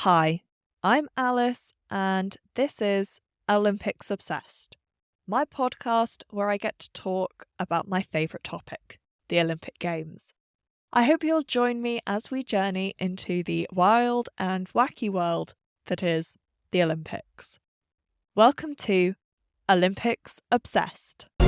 Hi, I'm Alice, and this is Olympics Obsessed, my podcast where I get to talk about my favourite topic, the Olympic Games. I hope you'll join me as we journey into the wild and wacky world that is the Olympics. Welcome to Olympics Obsessed. So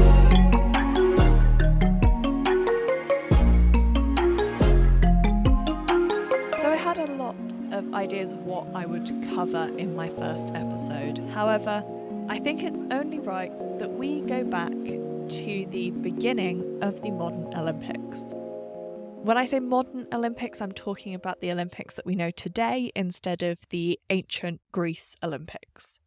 I had a lot of ideas of what I would cover in my first episode. However, I think it's only right that we go back to the beginning of the modern Olympics. When I say modern Olympics, I'm talking about the Olympics that we know today instead of the ancient Greece Olympics.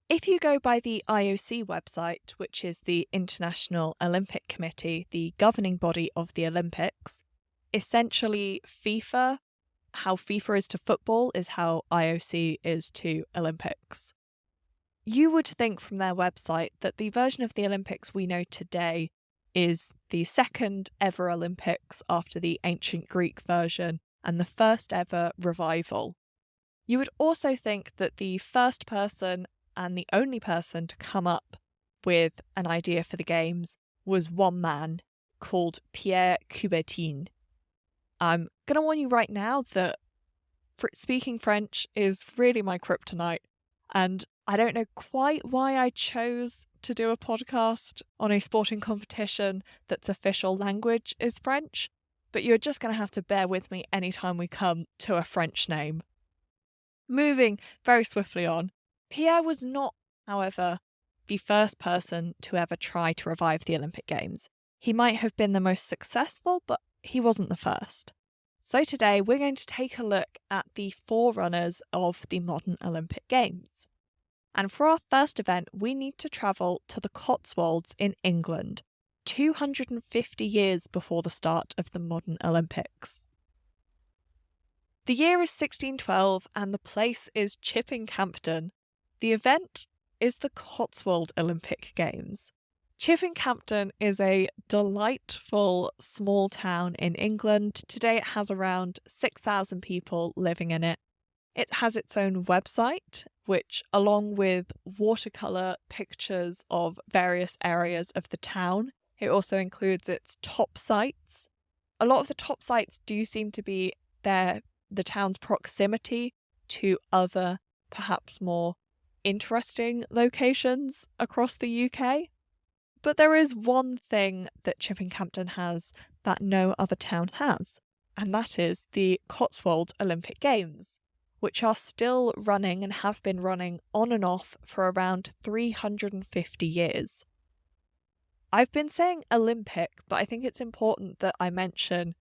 If you go by the IOC website, which is the International Olympic Committee, the governing body of the Olympics, essentially how FIFA is to football is how IOC is to Olympics. You would think from their website that the version of the Olympics we know today is the second ever Olympics after the ancient Greek version and the first ever revival. You would also think that the first person and the only person to come up with an idea for the games was one man called Pierre Coubertin. I'm going to warn you right now that speaking French is really my kryptonite, and I don't know quite why I chose to do a podcast on a sporting competition that's official language is French, but you're just going to have to bear with me anytime we come to a French name. Moving very swiftly on, Pierre was not, however, the first person to ever try to revive the Olympic Games. He might have been the most successful, but he wasn't the first. So today we're going to take a look at the forerunners of the modern Olympic Games. And for our first event, we need to travel to the Cotswolds in England, 250 years before the start of the modern Olympics. The year is 1612 and the place is Chipping-Campden. The event is the Cotswold Olympic Games. Chipping-Campden is a delightful small town in England. Today it has around 6,000 people living in it. It has its own website, which, along with watercolour pictures of various areas of the town, it also includes its top sites. A lot of the top sites do seem to be the town's proximity to other, perhaps more interesting locations across the UK. But there is one thing that Chipping-Campden has that no other town has, and that is the Cotswold Olympic Games, which are still running and have been running on and off for around 350 years. I've been saying Olympic, but I think it's important that I mention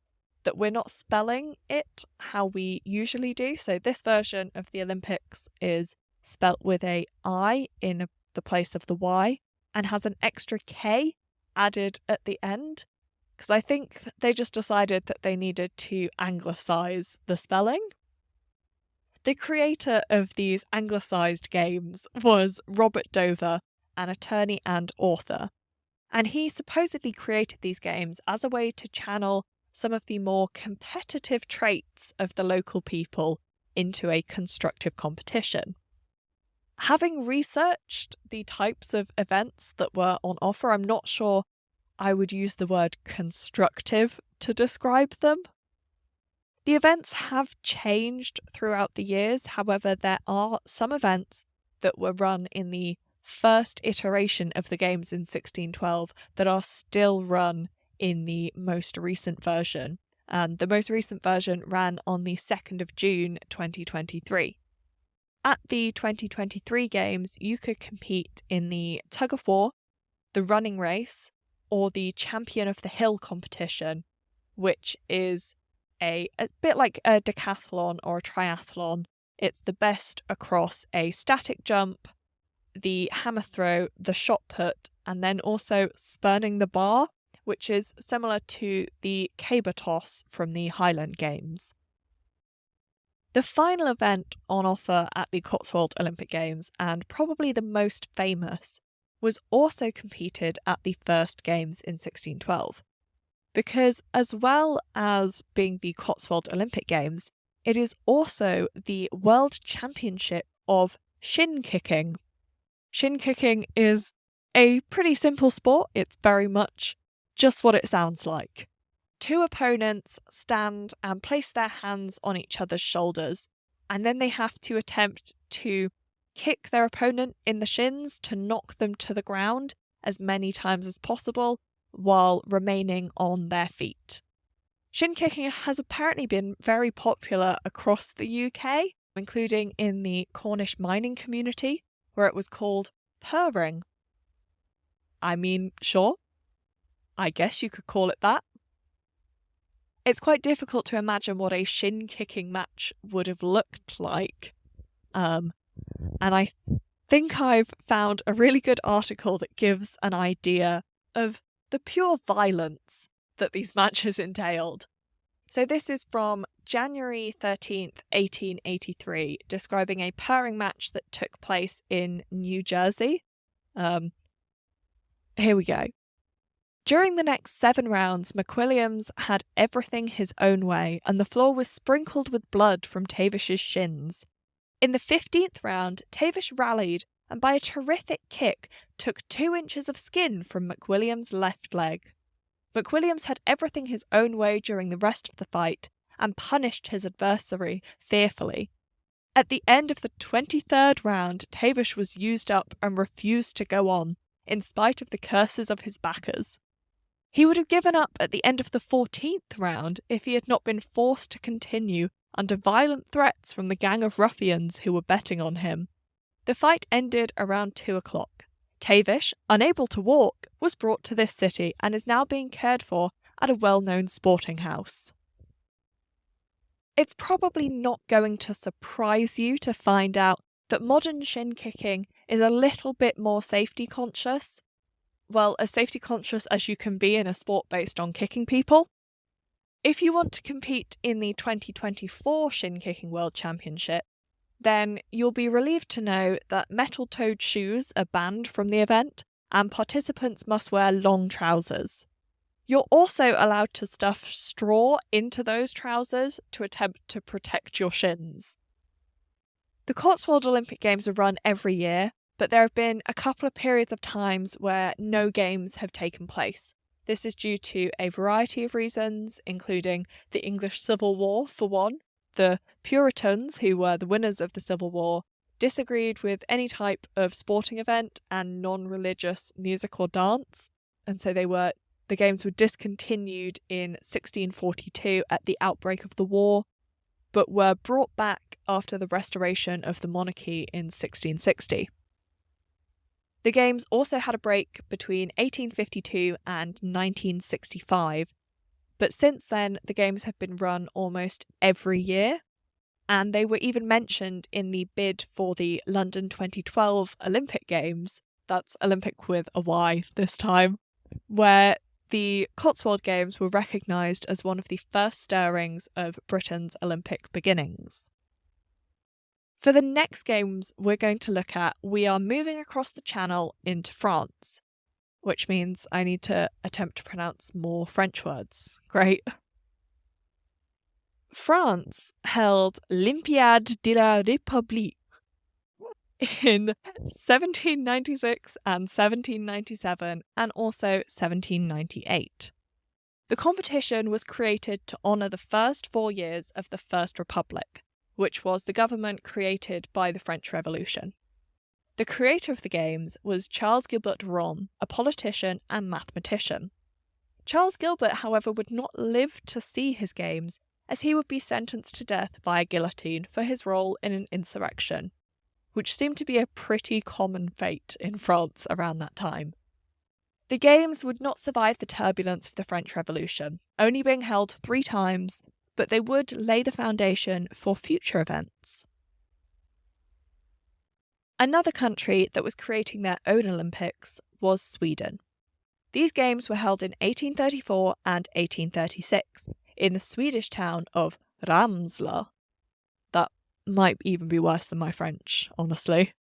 that we're not spelling it how we usually do. So this version of the Olympics is spelt with a I in the place of the Y, and has an extra K added at the end, because I think they just decided that they needed to anglicise the spelling. The creator of these anglicised games was Robert Dover, an attorney and author, and he supposedly created these games as a way to channel some of the more competitive traits of the local people into a constructive competition. Having researched the types of events that were on offer, I'm not sure I would use the word constructive to describe them. The events have changed throughout the years. However, there are some events that were run in the first iteration of the games in 1612 that are still run in the most recent version. And the most recent version ran on the 2nd of June 2023. At the 2023 games, you could compete in the tug of war, the running race, or the champion of the hill competition, which is a bit like a decathlon or a triathlon. It's the best across a static jump, the hammer throw, the shot put, and then also spurning the bar, which is similar to the caber toss from the Highland Games. The final event on offer at the Cotswold Olympic Games, and probably the most famous, was also competed at the first Games in 1612. Because as well as being the Cotswold Olympic Games, it is also the World Championship of Shin kicking. Shin kicking is a pretty simple sport. It's very much just what it sounds like. Two opponents stand and place their hands on each other's shoulders, and then they have to attempt to kick their opponent in the shins to knock them to the ground as many times as possible while remaining on their feet. Shin kicking has apparently been very popular across the UK, including in the Cornish mining community, where it was called purring. I mean, sure, I guess you could call it that. It's quite difficult to imagine what a shin kicking match would have looked like. And I think I've found a really good article that gives an idea of the pure violence that these matches entailed. So this is from January 13th, 1883, describing a purring match that took place in New Jersey. Here we go. During the next 7 rounds, McWilliams had everything his own way, and the floor was sprinkled with blood from Tavish's shins. In the 15th round, Tavish rallied, and by a terrific kick, took 2 inches of skin from McWilliams' left leg. McWilliams had everything his own way during the rest of the fight, and punished his adversary fearfully. At the end of the 23rd round, Tavish was used up and refused to go on, in spite of the curses of his backers. He would have given up at the end of the 14th round if he had not been forced to continue under violent threats from the gang of ruffians who were betting on him. The fight ended around 2 o'clock. Tavish, unable to walk, was brought to this city and is now being cared for at a well-known sporting house. It's probably not going to surprise you to find out that modern shin kicking is a little bit more safety conscious. Well, as safety conscious as you can be in a sport based on kicking people. If you want to compete in the 2024 Shin Kicking World Championship, then you'll be relieved to know that metal-toed shoes are banned from the event, and participants must wear long trousers. You're also allowed to stuff straw into those trousers to attempt to protect your shins. The Cotswold Olympic Games are run every year, but there have been a couple of periods of times where no games have taken place. This is due to a variety of reasons, including the English Civil War, for one. The Puritans, who were the winners of the Civil War, disagreed with any type of sporting event and non-religious music or dance, and so the games were discontinued in 1642 at the outbreak of the war, but were brought back after the restoration of the monarchy in 1660. The Games also had a break between 1852 and 1965, but since then the Games have been run almost every year, and they were even mentioned in the bid for the London 2012 Olympic Games, that's Olympic with a Y this time, where the Cotswold Games were recognised as one of the first stirrings of Britain's Olympic beginnings. For the next games we're going to look at, we are moving across the channel into France, which means I need to attempt to pronounce more French words. Great. France held l'Olympiade de la République in 1796 and 1797 and also 1798. The competition was created to honour the first 4 years of the First Republic, which was the government created by the French Revolution. The creator of the Games was Charles Gilbert Rome, a politician and mathematician. Charles Gilbert, however, would not live to see his Games, as he would be sentenced to death via guillotine for his role in an insurrection, which seemed to be a pretty common fate in France around that time. The Games would not survive the turbulence of the French Revolution, only being held 3 times, but they would lay the foundation for future events. Another country that was creating their own Olympics was Sweden. These games were held in 1834 and 1836 in the Swedish town of Ramsla. That might even be worse than my French, honestly.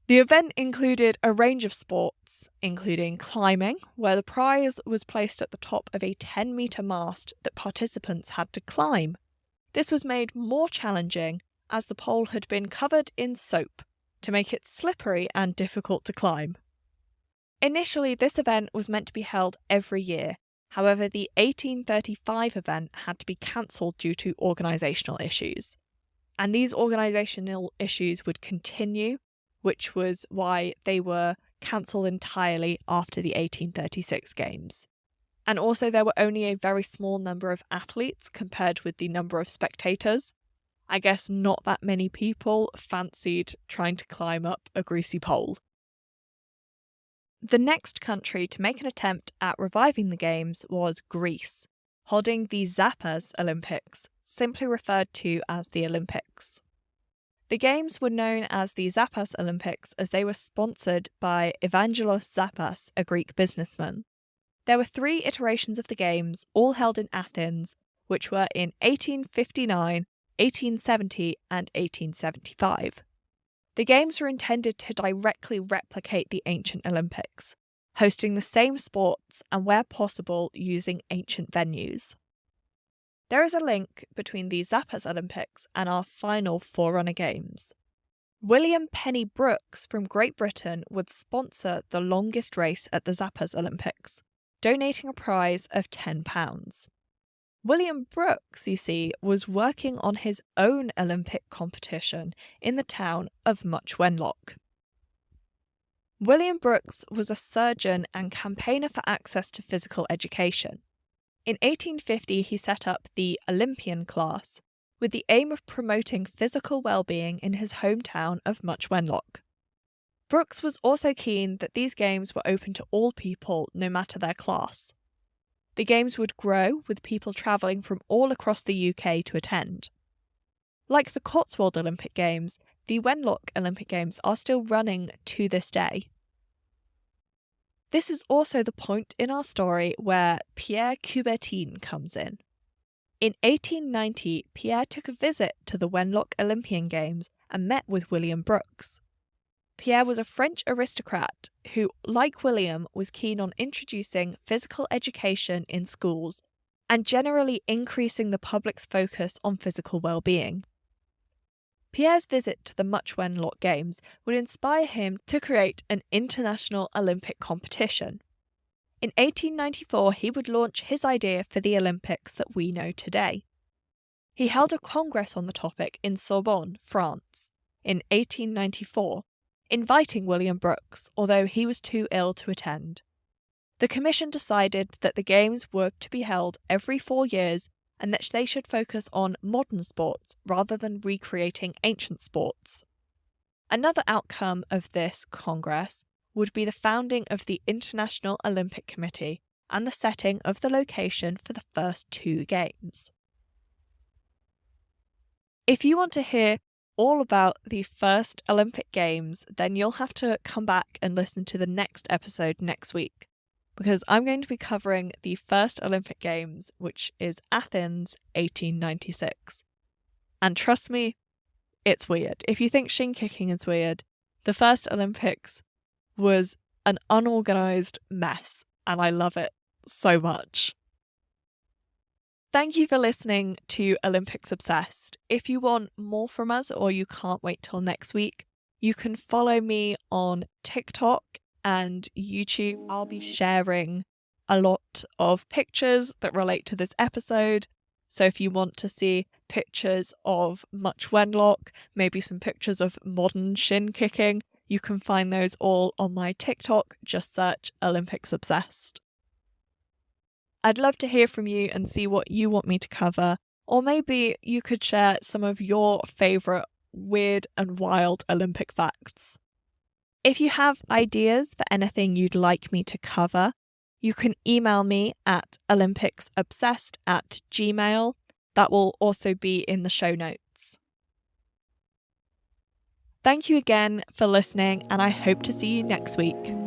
The event included a range of sports, including climbing, where the prize was placed at the top of a 10-metre mast that participants had to climb. This was made more challenging as the pole had been covered in soap to make it slippery and difficult to climb. Initially, this event was meant to be held every year. However, the 1835 event had to be cancelled due to organisational issues. And these organisational issues would continue, which was why they were cancelled entirely after the 1836 Games. And also there were only a very small number of athletes compared with the number of spectators. I guess not that many people fancied trying to climb up a greasy pole. The next country to make an attempt at reviving the Games was Greece, holding the Zappos Olympics, simply referred to as the Olympics. The Games were known as the Zappos Olympics as they were sponsored by Evangelos Zappos, a Greek businessman. There were 3 iterations of the Games, all held in Athens, which were in 1859, 1870 and 1875. The Games were intended to directly replicate the ancient Olympics, hosting the same sports and, where possible, using ancient venues. There is a link between the Zappos Olympics and our final Forerunner Games. William Penny Brooks from Great Britain would sponsor the longest race at the Zappos Olympics, donating a prize of £10. William Brooks, you see, was working on his own Olympic competition in the town of Much Wenlock. William Brooks was a surgeon and campaigner for access to physical education. In 1850, he set up the Olympian class with the aim of promoting physical well-being in his hometown of Much Wenlock. Brooks was also keen that these games were open to all people, no matter their class. The Games would grow, with people travelling from all across the UK to attend. Like the Cotswold Olympic Games, the Wenlock Olympic Games are still running to this day. This is also the point in our story where Pierre Coubertin comes in. In 1890, Pierre took a visit to the Wenlock Olympian Games and met with William Brooks. Pierre was a French aristocrat who, like William, was keen on introducing physical education in schools and generally increasing the public's focus on physical well-being. Pierre's visit to the Much Wenlock Games would inspire him to create an international Olympic competition. In 1894, he would launch his idea for the Olympics that we know today. He held a congress on the topic in Sorbonne, France, in 1894, inviting William Brooks, although he was too ill to attend. The commission decided that the Games were to be held every 4 years and that they should focus on modern sports rather than recreating ancient sports. Another outcome of this congress would be the founding of the International Olympic Committee and the setting of the location for the first 2 Games. If you want to hear all about the first Olympic Games, then you'll have to come back and listen to the next episode next week, because I'm going to be covering the first Olympic Games, which is Athens 1896. And trust me, it's weird. If you think shin kicking is weird, the first Olympics was an unorganised mess, and I love it so much. Thank you for listening to Olympics Obsessed. If you want more from us or you can't wait till next week, you can follow me on TikTok and YouTube. I'll be sharing a lot of pictures that relate to this episode. So if you want to see pictures of Much Wenlock, maybe some pictures of modern shin kicking, you can find those all on my TikTok. Just search Olympics Obsessed. I'd love to hear from you and see what you want me to cover, or maybe you could share some of your favourite weird and wild Olympic facts. If you have ideas for anything you'd like me to cover, you can email me at OlympicsObsessed@gmail.com. That will also be in the show notes. Thank you again for listening, and I hope to see you next week.